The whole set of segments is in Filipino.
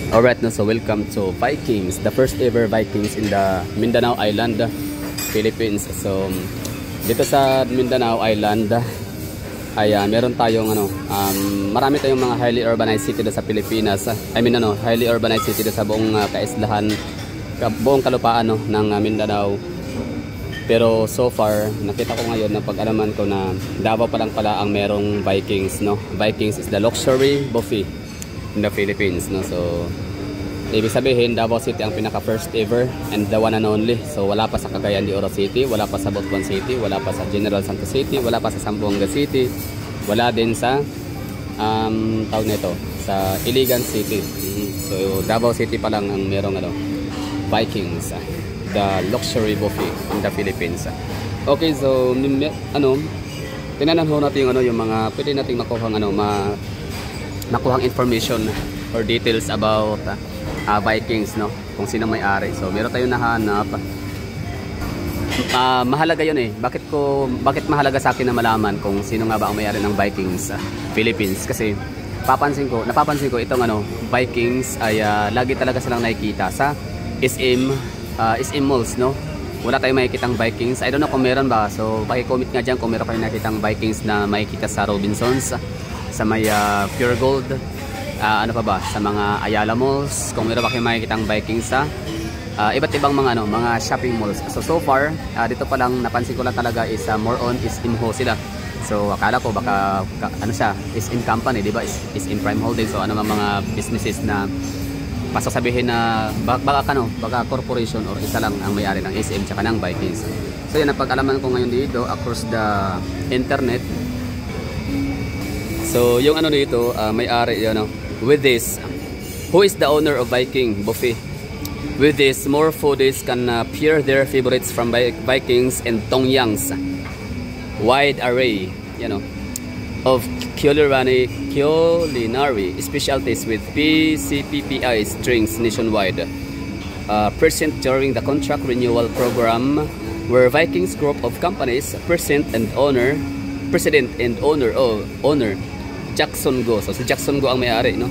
Alright, no, so welcome to Vikings, the first ever Vikings in the Mindanao Island, Philippines. So dito sa Mindanao Island ay meron tayong marami tayong mga highly urbanized city sa Pilipinas. Highly urbanized city sa buong kaislahan, buong kalupaan ng Mindanao. Pero so far, nakita ko ngayon na pag-alaman ko na Davao pa lang pala ang merong Vikings, no. Vikings is the luxury buffet in the Philippines, no. So ibig sabihin Davao City ang pinaka first ever and the one and only. So wala pa sa Cagayan de Oro City, wala pa sa Butuan City, wala pa sa General Santos City, wala pa sa Zamboanga City, wala din sa tawag nito sa Iligan City. So Davao City pa lang ang merong Vikings, the luxury buffet in the Philippines. Okay, so tinanan ho natin yung mga pwede nating makuhang makuhang information or details about Vikings, no, kung sino may-ari. So meron tayong nahanap. Mahalaga yun eh. Bakit mahalaga sa akin na malaman kung sino nga ba ang may-ari ng Vikings Philippines? Kasi napapansin ko itong Vikings ay lagi talaga silang nakikita sa SM malls, no. Wala tayong makikitang Vikings. I don't know kung meron ba. So paki-comment nga dyan kung meron kayong nakikitang Vikings na makikita sa Robinsons, sa may Pure Gold, sa mga Ayala Malls, kung meron ba kayong makikitang Vikings sa iba't ibang mga shopping malls. So far, dito pa lang napansin ko lang talaga is more on is Imho sila. So akala ko baka is in company, di ba? Is in Prime Holdings. So mga businesses na pasasabihin na baka corporation or isa lang ang may-ari ng SM tsaka ng Vikings. So yan ang pag-alaman ko ngayon dito across the internet. So yung dito, may-ari with this, who is the owner of Viking Buffet? With this, more foodies can pair their favorites from Vikings and Tongyangs wide array, of culinary specialties with PCPPI strings nationwide. Present during the contract renewal program, where Vikings group of companies president and owner Jackson Go. So si Jackson Go ang may-ari, no?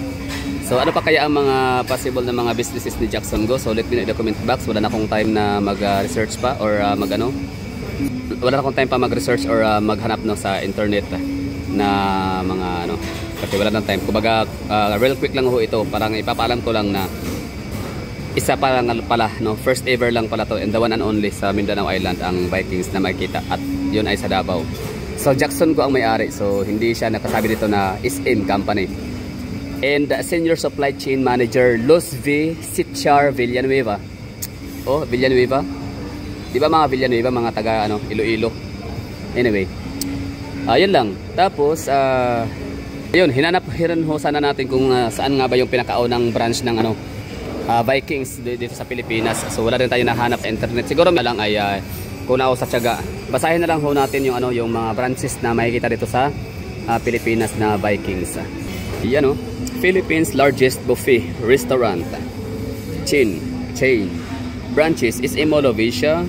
So ano pa kaya ang mga possible na mga businesses ni Jackson Go? So let me know in the comment box. Wala na akong time na mag-research pa or wala na akong time pa mag-research or maghanap sa internet na mga kasi wala nang time. Kumbaga real quick lang ho ito, parang ipapaalam ko lang na isa pa lang pala, first ever lang pala to and the one and only sa Mindanao Island ang Vikings na makikita, at yun ay sa Davao. So Jackson Go ang may-ari, so hindi siya nakasabi dito na SM company. And Senior Supply Chain Manager Luz V. Sitchar Villanueva. Oh, Villanueva. Di ba mga Villanueva, mga taga Iloilo? Anyway, yun lang. Tapos ayun, hinanap ho sana natin kung saan nga ba yung pinakaunang branch ng Vikings dito sa Pilipinas. So wala rin tayo nahanap sa internet. Siguro lang ay kung ako sa tiyaga, basahin na lang ho natin yung yung mga branches na makikita dito sa Pilipinas na Vikings. Yan Philippines largest buffet restaurant chain branches is in Mall of Asia,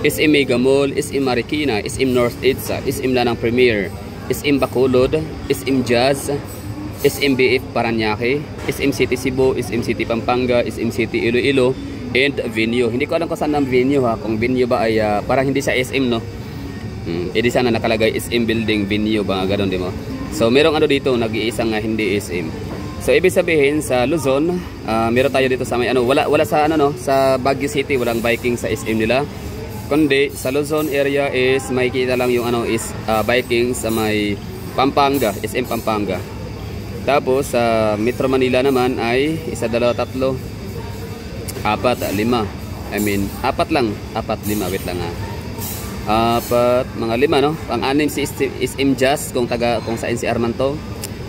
is in Mega Mall, is in Marikina, is in North Edsa, is in Lanang Premier, is in Bacolod, is in Jazz, is in BF Paranaque, is in City Cebu, is in City Pampanga, is in City Iloilo, and venue. Hindi ko alam kung saan ang venue kung venue ba ay parang hindi sa SM, no. Edi sana nakalagay SM building venue ba ganoon, di mo. So merong dito nag-iisang hindi SM. So ibig sabihin sa Luzon, meron tayo dito sa may wala sa sa Baguio City walang Viking sa SM nila. Kundi sa Luzon area is makikita lang yung is Viking sa may Pampanga, SM Pampanga. Tapos sa Metro Manila naman ay 1, 2, 3 4, 5. Apat, 5, wait lang apat, mga 5, no? Pang-6 si SM Jazz kung sa NCR man to.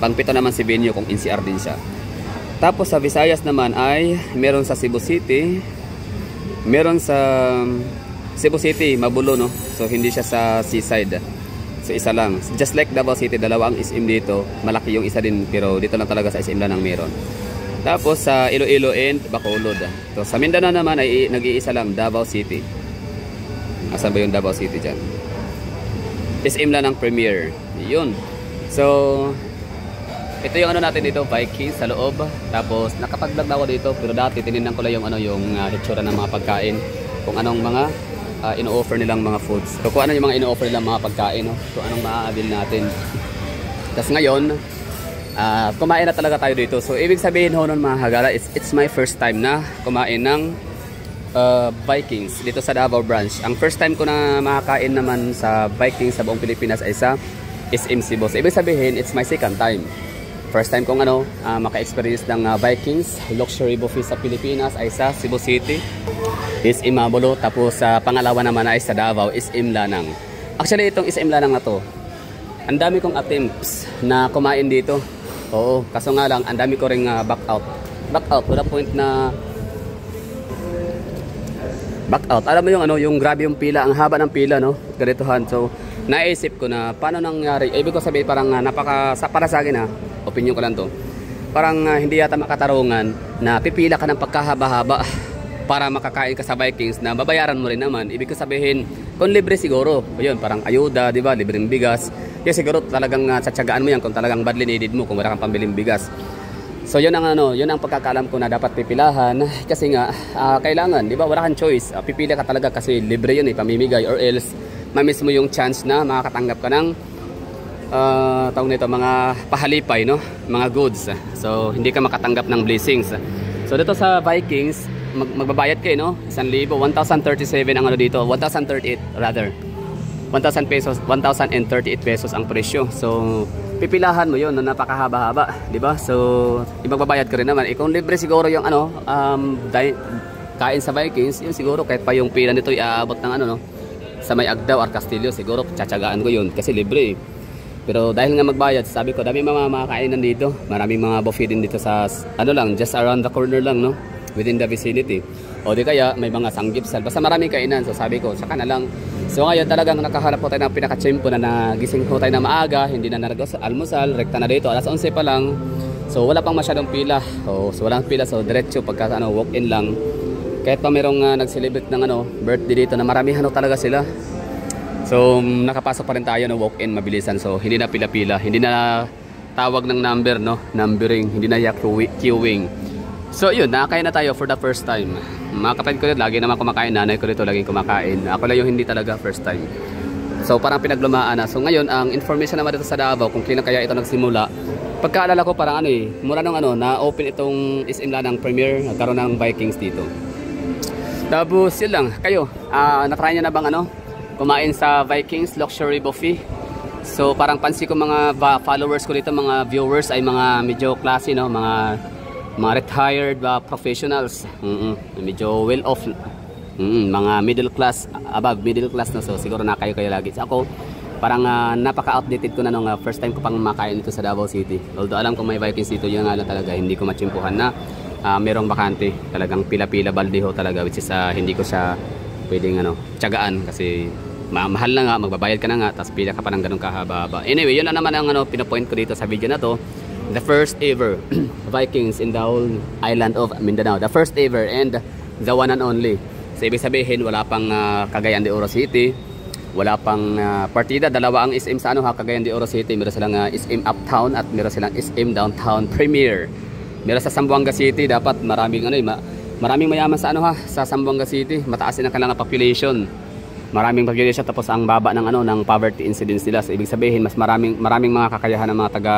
Pang-7 naman si Venue kung NCR din siya. Tapos sa Visayas naman ay meron sa Cebu City. Meron sa Cebu City, Mabulo, no? So hindi siya sa seaside. So isa lang. Just like Davao City, dalawang SM dito. Malaki yung isa din, pero dito lang talaga sa SM lang ang meron. Tapos sa Iloilo and Bacolod. So sa Mindanao naman ay nag-iisa lang, Davao City. Asan ba yung Davao City dyan? SM lang ang Premier. Yun. So Ito yung ano natin dito, Vikings sa loob. Tapos nakapag-vlog na ako dito, pero dati tinignan ko lang yung ano yung hitsura ng mga pagkain, kung anong mga ino-offer nilang mga foods. So kung ano yung mga ino-offer nilang mga pagkain, no? Kung anong maaabil natin. Tapos ngayon, kumain na talaga tayo dito. So ibig sabihin ho nun mga hagala, it's my first time na kumain ng Vikings dito sa Davao branch. Ang first time ko na makakain naman sa Vikings sa buong Pilipinas ay sa SM Cebu. So ibig sabihin, it's my second time. First time kong maka-experience ng Vikings luxury buffet sa Pilipinas ay sa Cebu City, SM Mabulo. Tapos pangalawa naman ay sa Davao, SM Lanang. Actually itong SM Lanang na to, ang dami kong attempts na kumain dito. Oo, kaso nga lang, ang dami ko ring back out. Back out, wala point na back out. Alam mo yung yung grabe yung pila, ang haba ng pila, no? Ganitohan. So, naisip ko na paano nangyari. Ibig ko sabihin parang para sa akin opinion ko lang to. Parang hindi yata makatarungan na pipila ka ng pagkahaba-haba para makakain ka sa Vikings na babayaran mo rin naman. Ibig ko sabihin, kung libre siguro, yun, parang ayuda, di ba? Libreng bigas. Kaya siguro talagang tsatsagaan mo yan kung talagang badly needed mo, kung wala kang pambiling bigas. So yun ang yun ang pagkakaalam ko na dapat pipilahan kasi nga kailangan, 'di ba? Wala kang choice. Pipili ka talaga kasi libre 'yun pamimigay, or else ma-miss mo yung chance na makakatanggap ka ng tawag nito mga pahalipay, no? Mga goods. So hindi ka makatanggap ng blessings. So dito sa Vikings, magbabayad kayo, no? 1,000, 1,037 ang dito, 1,038 rather. 1,000 pesos, 1,038 pesos ang presyo. So pipilahan mo yun, napakahaba-haba, di ba? So ibagbabayad ka rin naman. Kung libre siguro yung kain sa Vikings, yun siguro kahit pa yung pila nito iaabot ng no, sa may Agdao or Castillo, siguro tsatsagaan ko yun kasi libre. Pero dahil nga magbayad, sabi ko dami mga makakainan dito. Maraming mga buffet din dito sa lang, just around the corner lang, no? Within the vicinity. O di kaya may mga sanggipsal. Basta maraming kainan. So sabi ko, saka na lang. So ngayon talagang nakahanap po tayo ng pinaka-tsimpo na nagising po tayo na maaga. Hindi na almusal. Rekta na dito. Alas 11 pa lang. So wala pang masyadong pila. So walang pila. So diretso pagka walk-in lang. Kahit pa mayroong nag-celebrate ng birthday dito na maramihan talaga sila. So nakapasok pa rin tayo walk-in mabilisan. So hindi na pila-pila. Hindi na tawag ng number, no? Numbering. Hindi na queuing. So yun, nakakain na tayo for the first time. Mga kapatid ko rin, lagi naman kumakain. Nanay ko rito, laging kumakain. Ako lang yung hindi talaga first time. So parang pinaglumaan na. So ngayon, ang information naman dito sa Davao, kung kailan kaya ito nagsimula. Pagkaalala ko parang mura nung na-open itong SM Lanang Premier, nagkaroon ng Vikings dito. Tapos yun lang, kayo, natry nyo na bang kumain sa Vikings Luxury Buffet? So parang pansin ko mga followers ko dito, mga viewers ay mga medyo classy, no? Mga retired professionals, medyo well off, mga middle class, above middle class na. So siguro na kayo lagi. So, ako parang napaka-outdated ko na nung first time ko pang makain dito sa Davao City. Although alam ko may Vikings dito, yun nga lang talaga hindi ko matsimpuhan na merong bakante. Talagang pila-pila baldeho talaga, which is hindi ko siya pwedeng tiyagaan kasi mahal na nga, magbabayad ka na nga, tapos pila ka pa ng ganun kahaba-haba. Anyway, yun na naman ang pinopoint ko dito sa video na to. The first ever Vikings in the whole island of Mindanao. The first ever and the one and only. So ibig sabihin wala pang Cagayan de Oro City, wala pang partida. Dalawa ang SM sa Cagayan de Oro City. Meron silang SM Uptown at meron silang SM Downtown Premier. Meron sa Zamboanga City, dapat maraming maraming mayaman sa sa Zamboanga City. Mataas din ang kanilang population. Maraming population, tapos ang baba ng ng poverty incidence nila. So ibig sabihin mas maraming mga kakayahan ng mga taga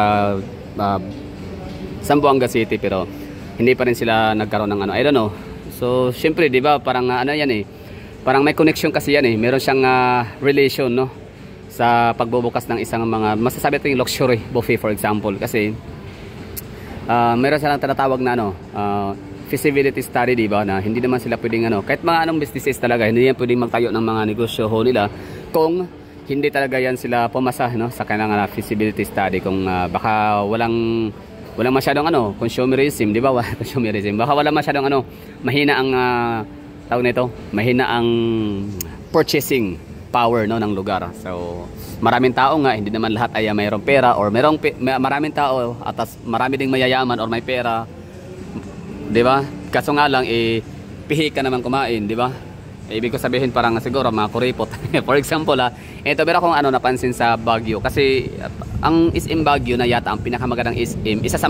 Zamboanga City, pero hindi pa rin sila nagkaroon ng I don't know. So syempre, 'di ba, parang yan parang may connection kasi yan meron siyang relation, no, sa pagbubukas ng isang mga masasabi nating luxury buffet for example, kasi meron silang tinatawag na feasibility study, 'di ba, na hindi naman sila pwedeng kahit mga businesses talaga, hindi yan pwedeng magtayo ng mga negosyo nila kung hindi talaga yan sila pumasa, no, sa kanilang feasibility study. Kung baka walang masyadong consumerism, di ba? Consumerism. Baka wala masyadong mahina ang tawag nito, mahina ang purchasing power, no, ng lugar. So maraming tao nga, hindi naman lahat ay mayroong pera, or maraming tao at marami ding mayayaman or may pera, di ba? Kaso nga lang pihi ka naman kumain, di ba? Ibig ko sabihin parang siguro mga kuripot. For example ito meron akong napansin sa Baguio kasi ang SM Baguio na yata ang pinakamagandang SM, isa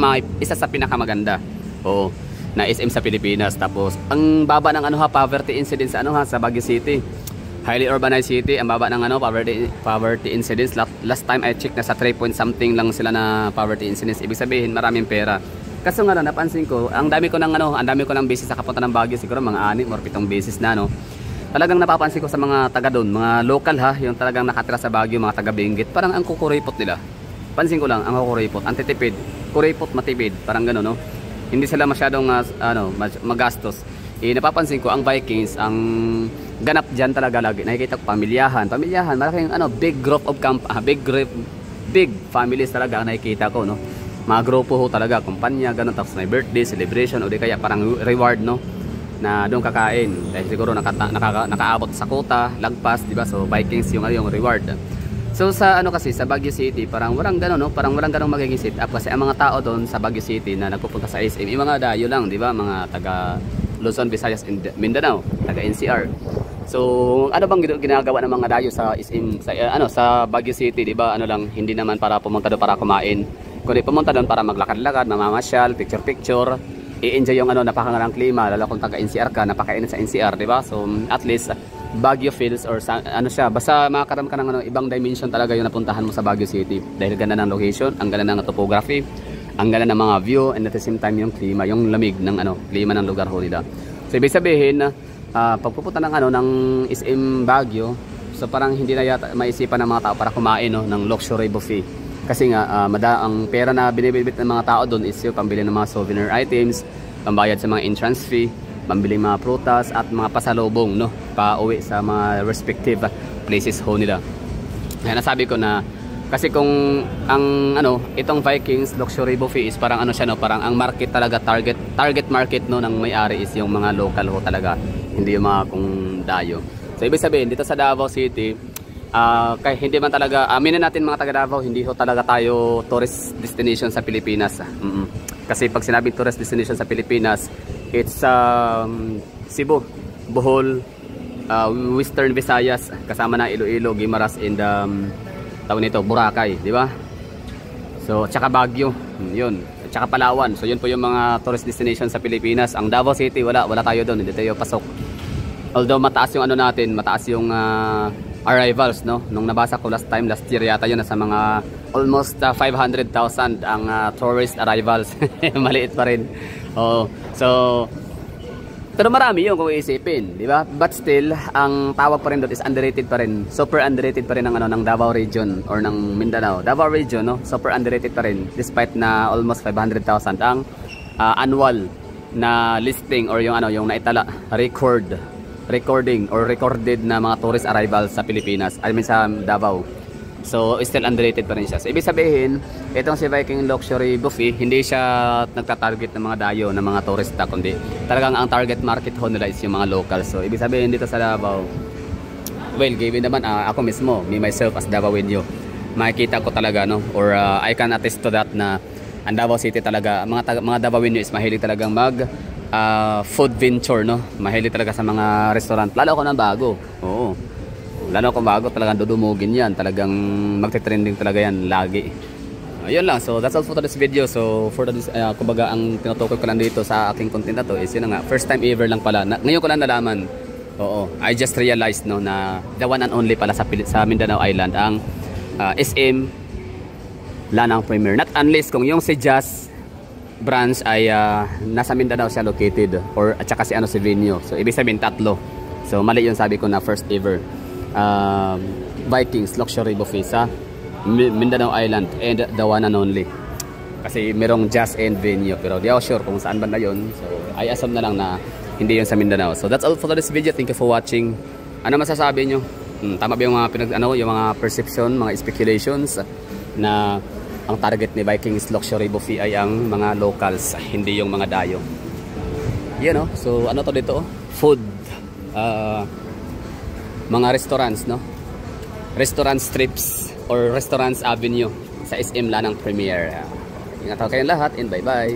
sa pinakamaganda. Oo, na SM sa Pilipinas. Tapos ang baba ng poverty incidence sa Baguio City. Highly urbanized city, ang baba ng poverty incidence. Last time I checked nasa 3 point something lang sila na poverty incidence. Ibig sabihin maraming pera. Kaso napansin ko, ang dami ko ng beses sa kapunta ng Baguio, siguro mga 6 or 7 beses na Talagang napapansin ko sa mga taga doon, mga local yung talagang nakatira sa Baguio, mga taga Benguet, parang ang kukuripot nila. Pansin ko lang, ang kukuripot, antitipid, kuripot matipid, parang gano'n, no? Hindi sila masyadong magastos. Napapansin ko ang Vikings, ang ganap diyan talaga lagi. Nakikita ko pamilyahan, malaking big group of big families talaga nakikita ko, no? Mga grupo talaga, kumpanya, gano'n, tapos may birthday, celebration, o di kaya parang reward, no? Na doon kakain dahil siguro nakaabot sa quota, lagpas, di ba? So Vikings yung reward. So sa kasi sa Baguio City, parang walang gano'n, no? Parang walang gano'ng magiging sit up kasi ang mga tao doon sa Baguio City na nagpupunta sa SM, yung mga dayo lang, di ba? Mga taga Luzon, Visayas, Mindanao, taga NCR. So ano bang ginagawa ng mga dayo sa SM sa Baguio City, di ba? Hindi naman para pumunta doon para kumain, kundi pumunta doon para maglakad-lakad, mamamasyal, picture, i-enjoy yung napakagandang klima, lalo kung taga NCR ka, napakainit sa NCR, di ba? So at least Baguio feels or siya, basta makakaram ka ng ibang dimension talaga yung napuntahan mo sa Baguio City dahil ganda ng location, ang ganda ng topography, ang ganda ng mga view, and at the same time yung klima, yung lamig ng klima ng lugar ho nila. So ibig sabihin pagpupunta ng SM Baguio, so parang hindi na yata maisipan ng mga tao para kumain ng luxury buffet. Kasi nga ang pera na binibibit ng mga tao doon is yung pambili ng mga souvenir items, pambayad sa mga entrance fee, pambili mga prutas at mga pasalubong, no, pauwi sa mga respective places ho nila. Kaya nasabi ko na kasi kung ang itong Vikings luxury buffet is parang parang ang market talaga, target market ng may-ari is yung mga local ho talaga, hindi yung mga kung dayo. So ibig sabihin dito sa Davao City, kaya hindi man talaga, aminin natin mga taga Davao, hindi ho talaga tayo tourist destination sa Pilipinas. Kasi pag sinabing tourist destination sa Pilipinas, it's Cebu, Bohol, Western Visayas, kasama na Iloilo, Guimaras, and Boracay, di ba? So, tsaka Baguio, yun, tsaka Palawan. So, yun po yung mga tourist destination sa Pilipinas. Ang Davao City, wala tayo doon, hindi tayo pasok. Although mataas yung mataas yung arrivals, no? Nung nabasa ko last year yata yun, nasa mga almost 500,000 ang tourist arrivals. Maliit pa rin. So pero marami yun kung iisipin, di ba? But still, ang tawag pa rin doon is underrated pa rin. Super underrated pa rin ng Davao region or ng Mindanao. Davao region, no? Super underrated pa rin despite na almost 500,000 ang annual na listing or yung naitala recording or recorded na mga tourist arrivals sa Pilipinas, sa Davao. So still underrated pa rin siya. So ibig sabihin, itong si Viking Luxury Buffet, hindi siya nagtatarget ng mga dayo ng mga turista, kundi talagang ang target market ho nila is yung mga local. So ibig sabihin dito sa Davao, well, given naman ako mismo, me myself as Davaoenyo, makikita ko talaga, no, or I can attest to that na ang Davao City talaga, mga Davaoenyo is mahilig talagang food venture, no? Mahilig talaga sa mga restaurant, lalo ako ng bago. Oo. Lalo kung bago, talagang dudumugin yan, talagang magte-trending talaga yan lagi. Yun lang, so that's all for this video. So for this, kumbaga ang tinutukoy ko lang dito sa aking content na to is yun nga, first time ever lang pala, ngayon ko lang nalaman. Oo, I just realized, no, na the one and only pala sa Mindanao Island ang SM Lanang Premier. Not unless kung yung si Jazz branch ay nasa Mindanao siya located, or at saka si Venue. So ibig sabihin tatlo. So mali yung sabi ko na first ever Vikings Luxury Buffet sa Mindanao Island and the one and only. Kasi merong Jazz and Venue, pero di ako sure kung saan banda yun. So I assume na lang na hindi yun sa Mindanao. So that's all for this video. Thank you for watching. Ano masasabi nyo? Tama ba yung mga yung mga perception, mga speculations na ang target ni Vikings Luxury Buffet ay ang mga locals, hindi yung mga dayo? You know, so ano to dito? Food, mga restaurants, no? Restaurant strips or restaurants avenue sa SM Lanang Premier. Ingat kayong lahat and bye bye.